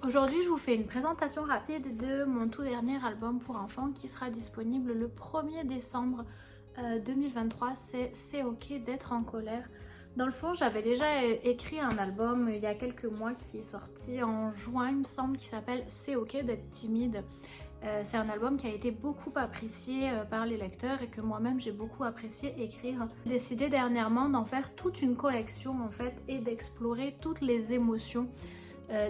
Aujourd'hui, je vous fais une présentation rapide de mon tout dernier album pour enfants qui sera disponible le 1er décembre 2023. C'est ok d'être en colère. Dans le fond, j'avais déjà écrit un album il y a quelques mois qui est sorti en juin, il me semble, qui s'appelle C'est ok d'être timide. C'est un album qui a été beaucoup apprécié par les lecteurs et que moi-même j'ai beaucoup apprécié écrire. J'ai décidé dernièrement d'en faire toute une collection en fait et d'explorer toutes les émotions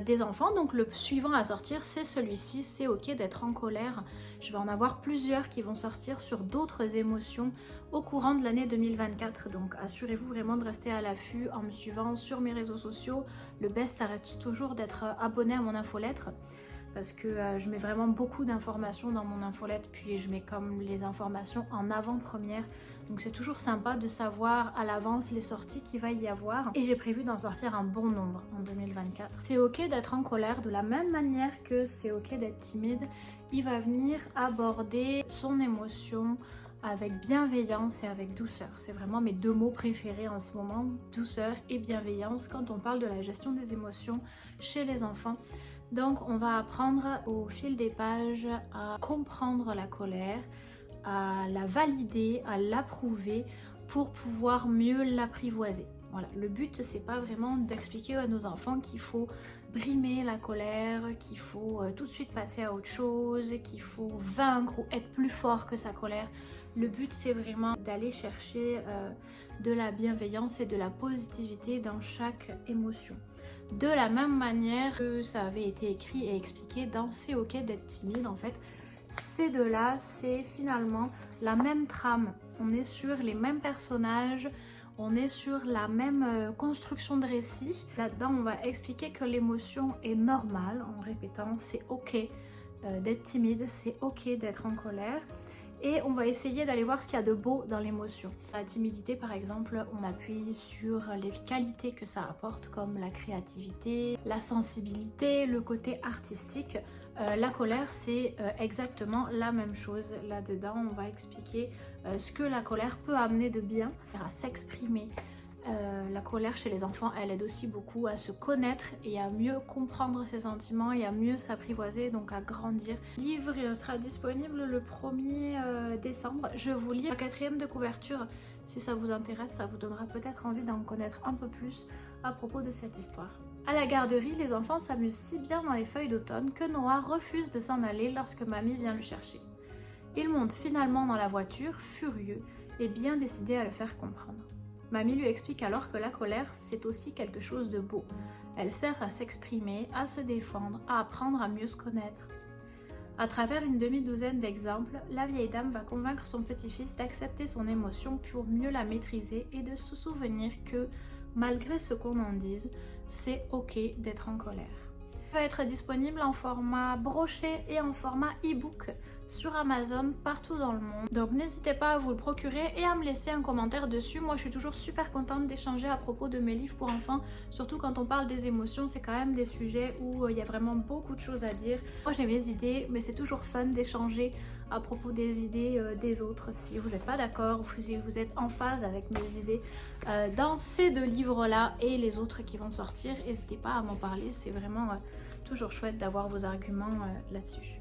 des enfants. Donc le suivant à sortir, c'est celui-ci, c'est ok d'être en colère. Je vais en avoir plusieurs qui vont sortir sur d'autres émotions au courant de l'année 2024. Donc assurez-vous vraiment de rester à l'affût en me suivant sur mes réseaux sociaux. Le best, ça reste toujours d'être abonné à mon infolettre, parce que je mets vraiment beaucoup d'informations dans mon infolette, puis je mets comme les informations en avant-première. Donc c'est toujours sympa de savoir à l'avance les sorties qu'il va y avoir. Et j'ai prévu d'en sortir un bon nombre en 2024. C'est ok d'être en colère de la même manière que c'est ok d'être timide. Il va venir aborder son émotion avec bienveillance et avec douceur. C'est vraiment mes deux mots préférés en ce moment, douceur et bienveillance, quand on parle de la gestion des émotions chez les enfants. Donc on va apprendre au fil des pages à comprendre la colère, à la valider, à l'approuver pour pouvoir mieux l'apprivoiser. Voilà, le but c'est pas vraiment d'expliquer à nos enfants qu'il faut brimer la colère, qu'il faut tout de suite passer à autre chose, qu'il faut vaincre ou être plus fort que sa colère. Le but c'est vraiment d'aller chercher de la bienveillance et de la positivité dans chaque émotion. De la même manière que ça avait été écrit et expliqué dans C'est ok d'être timide, en fait, ces deux-là, c'est finalement la même trame. On est sur les mêmes personnages, on est sur la même construction de récit. Là-dedans, on va expliquer que l'émotion est normale en répétant c'est ok d'être timide, c'est ok d'être en colère. Et on va essayer d'aller voir ce qu'il y a de beau dans l'émotion. La timidité par exemple, on appuie sur les qualités que ça apporte comme la créativité, la sensibilité, le côté artistique. La colère c'est exactement la même chose. Là-dedans on va expliquer ce que la colère peut amener de bien à s'exprimer. La colère chez les enfants, elle aide aussi beaucoup à se connaître et à mieux comprendre ses sentiments et à mieux s'apprivoiser, donc à grandir. Le livre sera disponible le 1er décembre. Je vous lis la 4e de couverture. Si ça vous intéresse, ça vous donnera peut-être envie d'en connaître un peu plus à propos de cette histoire. À la garderie, les enfants s'amusent si bien dans les feuilles d'automne que Noah refuse de s'en aller lorsque mamie vient le chercher. Il monte finalement dans la voiture, furieux et bien décidé à le faire comprendre. Mamie lui explique alors que la colère, c'est aussi quelque chose de beau. Elle sert à s'exprimer, à se défendre, à apprendre à mieux se connaître. À travers une demi-douzaine d'exemples, la vieille dame va convaincre son petit-fils d'accepter son émotion pour mieux la maîtriser et de se souvenir que, malgré ce qu'on en dise, c'est ok d'être en colère. Il va être disponible en format broché et en format e-book sur Amazon partout dans le monde. Donc n'hésitez pas à vous le procurer et à me laisser un commentaire dessus. Moi je suis toujours super contente d'échanger à propos de mes livres pour enfants, surtout quand on parle des émotions, c'est quand même des sujets où il y a vraiment beaucoup de choses à dire. Moi j'ai mes idées, mais c'est toujours fun d'échanger à propos des idées des autres. Si vous n'êtes pas d'accord ou si vous êtes en phase avec mes idées dans ces deux livres là et les autres qui vont sortir, n'hésitez pas à m'en parler, c'est vraiment toujours chouette d'avoir vos arguments là-dessus.